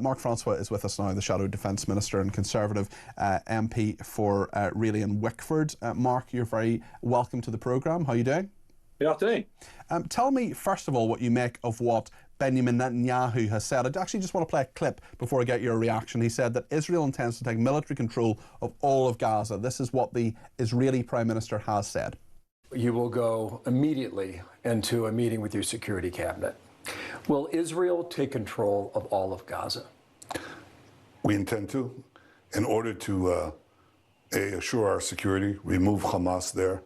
Mark Francois is with us now, the Shadow Defence Minister and Conservative MP for Raleigh and Wickford. Mark, you're very welcome to the programme. How are you doing? Good afternoon. Tell me, first of all, what you make of what Benjamin Netanyahu has said. I actually just want to play a clip before I get your reaction. He said that Israel intends to take military control of all of Gaza. This is what the Israeli Prime Minister has said. You will go immediately into a meeting with your security cabinet. Will Israel take control of all of Gaza? We intend to, in order to assure our security, remove Hamas there,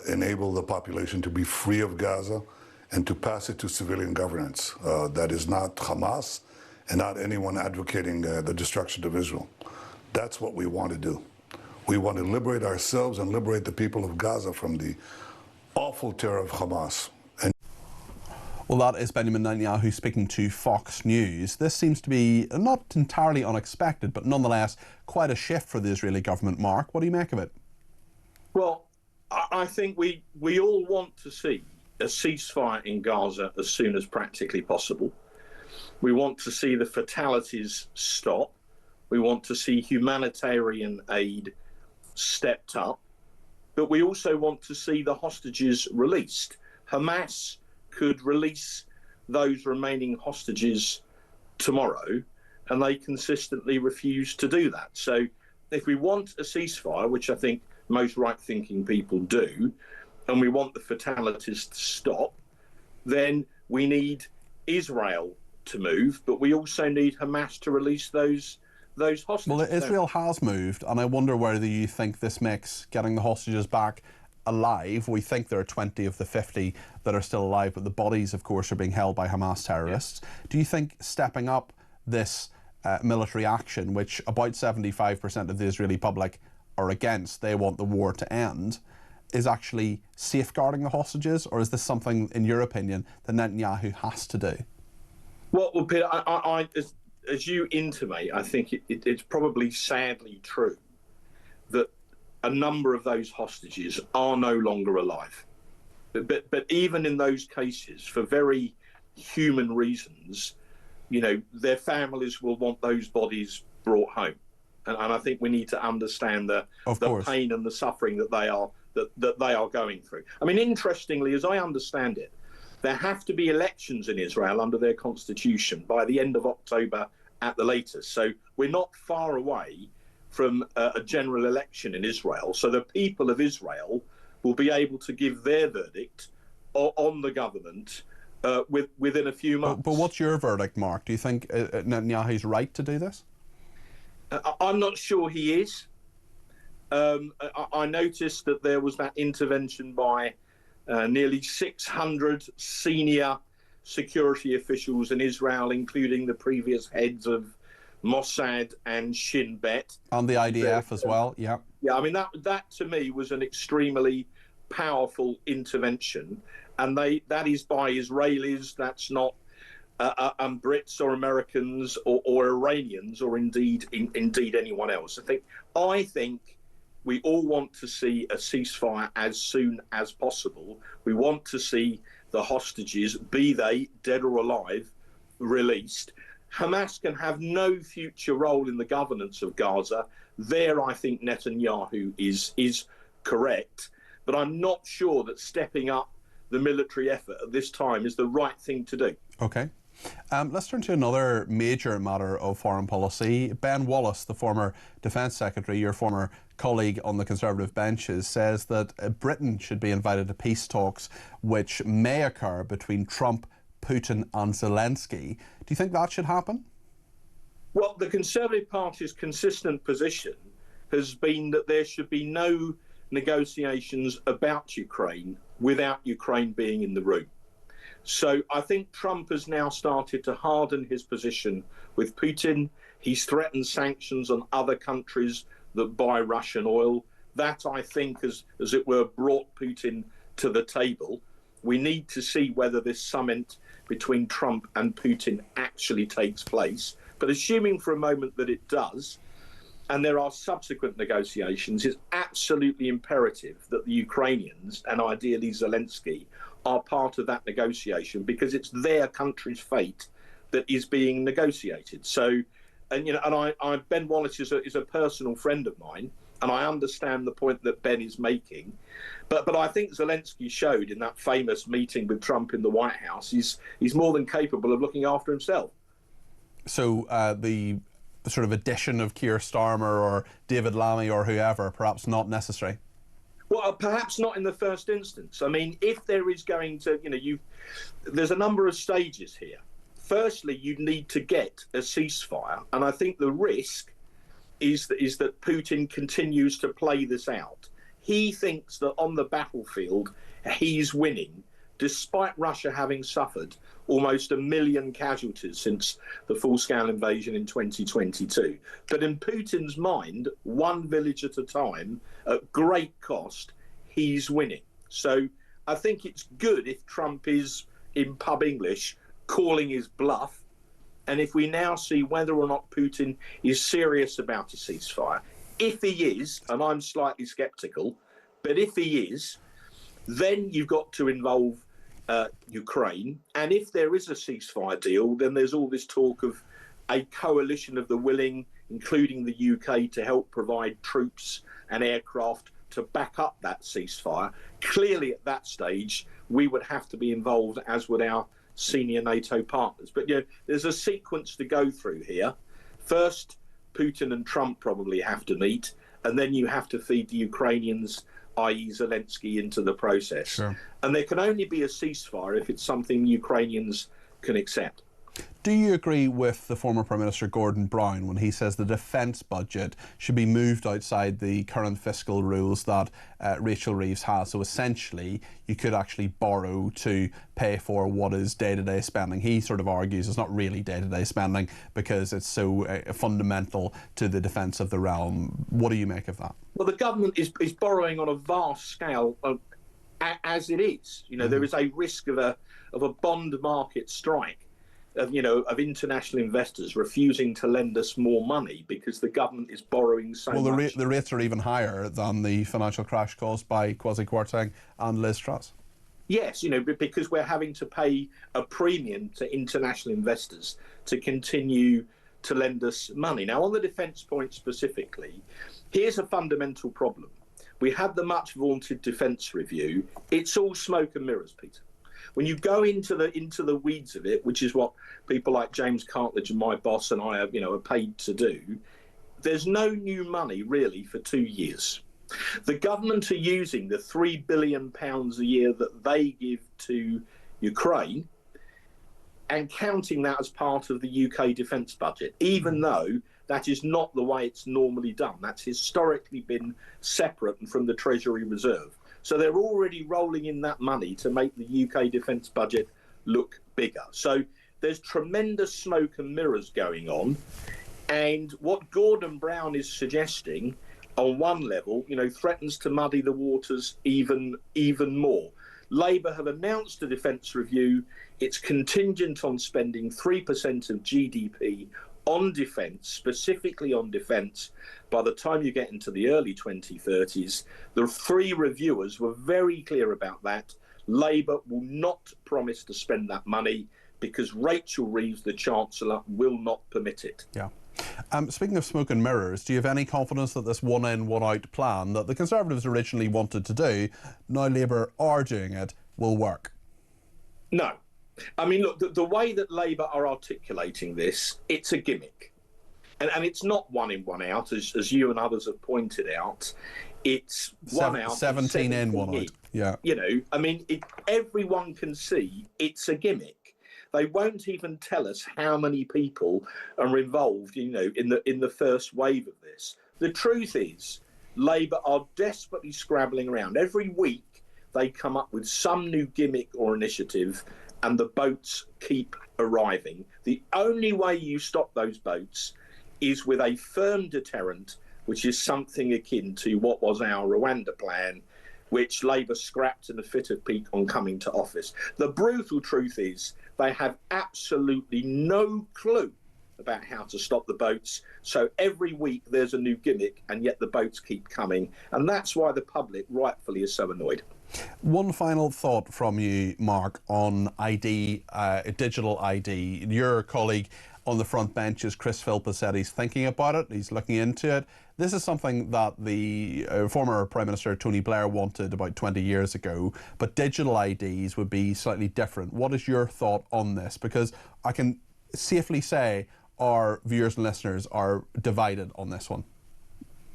enable the population to be free of Gaza, and to pass it to civilian governance. That is not Hamas and not anyone advocating the destruction of Israel. That's what we want to do. We want to liberate ourselves and liberate the people of Gaza from the awful terror of Hamas. Well, that is Benjamin Netanyahu speaking to Fox News. This seems to be not entirely unexpected, but nonetheless quite a shift for the Israeli government. Mark, what do you make of it? Well, I think we all want to see a ceasefire in Gaza as soon as practically possible. We want to see the fatalities stop. We want to see humanitarian aid stepped up. But we also want to see the hostages released. Hamas could release those remaining hostages tomorrow, and they consistently refuse to do that. So if we want a ceasefire, which I think most right-thinking people do, and we want the fatalities to stop, then we need Israel to move, but we also need Hamas to release those hostages. Well, Israel has moved, and I wonder whether you think this makes getting the hostages back alive. We think there are 20 of the 50 that are still alive, but the bodies, of course, are being held by Hamas terrorists. Yeah. Do you think stepping up this military action, which about 75% of the Israeli public are against, they want the war to end, is actually safeguarding the hostages, or is this something, in your opinion, that Netanyahu has to do? Well, Peter, as you intimate, I think it's probably sadly true that a number of those hostages are no longer alive. But even in those cases, for very human reasons, you know, their families will want those bodies brought home. And I think we need to understand the pain and the suffering that they are going through. I mean, interestingly, as I understand it, there have to be elections in Israel under their constitution by the end of October at the latest. So we're not far away from a general election in Israel. So the people of Israel will be able to give their verdict on the government within a few months. But what's your verdict, Mark? Do you think Netanyahu's right to do this? I'm not sure he is. I noticed that there was that intervention by nearly 600 senior security officials in Israel, including the previous heads of Mossad and Shin Bet. And the IDF as well, yeah. Yeah, I mean, that to me was an extremely powerful intervention. And that is by Israelis, that's not Brits or Americans or Iranians or indeed anyone else. I think we all want to see a ceasefire as soon as possible. We want to see the hostages, be they dead or alive, released. Hamas can have no future role in the governance of Gaza. There, I think Netanyahu is correct. But I'm not sure that stepping up the military effort at this time is the right thing to do. Okay. Let's turn to another major matter of foreign policy. Ben Wallace, the former Defence Secretary, your former colleague on the Conservative benches, says that Britain should be invited to peace talks which may occur between Trump, Putin and Zelensky. Do you think that should happen? Well, the Conservative Party's consistent position has been that there should be no negotiations about Ukraine without Ukraine being in the room. So I think Trump has now started to harden his position with Putin. He's threatened sanctions on other countries that buy Russian oil. That, I think, as it were, brought Putin to the table. We need to see whether this summit between Trump and Putin actually takes place. But assuming for a moment that it does, and there are subsequent negotiations, it's absolutely imperative that the Ukrainians, and ideally Zelensky, are part of that negotiation, because it's their country's fate that is being negotiated. So, and Ben Wallace is a personal friend of mine, and I understand the point that Ben is making. But I think Zelensky showed in that famous meeting with Trump in the White House he's more than capable of looking after himself. So the sort of addition of Keir Starmer or David Lammy or whoever, perhaps not necessary? Well, perhaps not in the first instance. I mean, if there is going to, there's a number of stages here. Firstly, you need to get a ceasefire, and I think the risk is that Putin continues to play this out. He thinks that on the battlefield he's winning, despite Russia having suffered almost 1 million casualties since the full-scale invasion in 2022. But in Putin's mind, one village at a time, at great cost, he's winning. So I think it's good if Trump is, in pub English, calling his bluff. And if we now see whether or not Putin is serious about a ceasefire, if he is, and I'm slightly sceptical, but if he is, then you've got to involve Ukraine. And if there is a ceasefire deal, then there's all this talk of a coalition of the willing, including the UK, to help provide troops and aircraft to back up that ceasefire. Clearly, at that stage, we would have to be involved, as would our senior NATO partners. But there's a sequence to go through here. First, Putin and Trump probably have to meet, and then you have to feed the Ukrainians, i.e. Zelensky, into the process. Sure. And there can only be a ceasefire if it's something Ukrainians can accept. Do you agree with the former Prime Minister Gordon Brown when he says the defence budget should be moved outside the current fiscal rules that Rachel Reeves has? So essentially, you could actually borrow to pay for what is day-to-day spending. He sort of argues it's not really day-to-day spending because it's so fundamental to the defence of the realm. What do you make of that? Well, the government is borrowing on a vast scale as it is. There is a risk of a bond market strike. Of international investors refusing to lend us more money because the government is borrowing so much. Well, the rates are even higher than the financial crash caused by Kwasi Kwarteng and Liz Truss. Yes, because we're having to pay a premium to international investors to continue to lend us money. Now, on the defence point specifically, here's a fundamental problem. We had the much vaunted defence review. It's all smoke and mirrors, Peter. When you go into the weeds of it, which is what people like James Cartledge and my boss and I are paid to do, there's no new money really for 2 years. The government are using the £3 billion a year that they give to Ukraine and counting that as part of the UK defence budget, even though that is not the way it's normally done. That's historically been separate and from the Treasury Reserve. So they're already rolling in that money to make the UK defence budget look bigger. So there's tremendous smoke and mirrors going on. And what Gordon Brown is suggesting on one level, threatens to muddy the waters even more. Labour have announced a defence review. It's contingent on spending 3% of GDP on defence, specifically on defence, by the time you get into the early 2030s. The 3 reviewers were very clear about that. Labour will not promise to spend that money because Rachel Reeves, the Chancellor, will not permit it. Yeah. Speaking of smoke and mirrors, do you have any confidence that this one-in, one-out plan that the Conservatives originally wanted to do, now Labour are doing it, will work? No. I mean, look, the way that Labour are articulating this, it's a gimmick. And it's not one in, one out, as you and others have pointed out. It's one out. 17 in, one out. Yeah. I mean, everyone can see it's a gimmick. They won't even tell us how many people are involved, in the first wave of this. The truth is, Labour are desperately scrabbling around. Every week, they come up with some new gimmick or initiative, and the boats keep arriving. The only way you stop those boats is with a firm deterrent, which is something akin to what was our Rwanda plan, which Labour scrapped in a fit of pique on coming to office. The brutal truth is they have absolutely no clue about how to stop the boats. So every week there's a new gimmick, and yet the boats keep coming. And that's why the public rightfully is so annoyed. One final thought from you, Mark, on ID, digital ID. Your colleague on the front benches, Chris Philp, has said he's thinking about it, he's looking into it. This is something that the former Prime Minister Tony Blair wanted about 20 years ago, but digital IDs would be slightly different. What is your thought on this? Because I can safely say our viewers and listeners are divided on this one.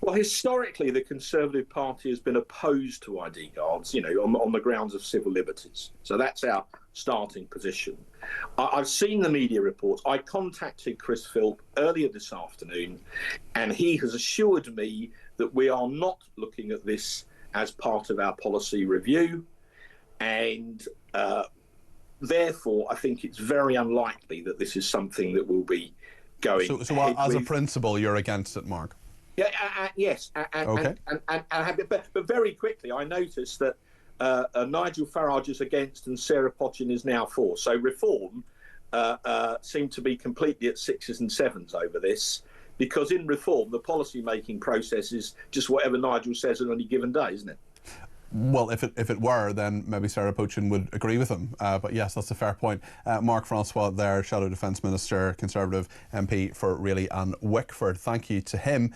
Well, historically, the Conservative Party has been opposed to ID cards, you know, on the grounds of civil liberties. So that's our starting position. I've seen the media reports. I contacted Chris Philp earlier this afternoon, and he has assured me that we are not looking at this as part of our policy review. And therefore, I think it's very unlikely that this is something that will be going So as a principle, you're against it, Mark? Yeah, yes. Okay. But very quickly, I noticed that Nigel Farage is against and Sarah Potchin is now for. So Reform seem to be completely at sixes and sevens over this, because in Reform, the policy-making process is just whatever Nigel says on any given day, isn't it? Well, if it were, then maybe Sarah Potchin would agree with him. But yes, that's a fair point. Mark Francois there, Shadow Defence Minister, Conservative MP for Raleigh and Wickford. Thank you to him.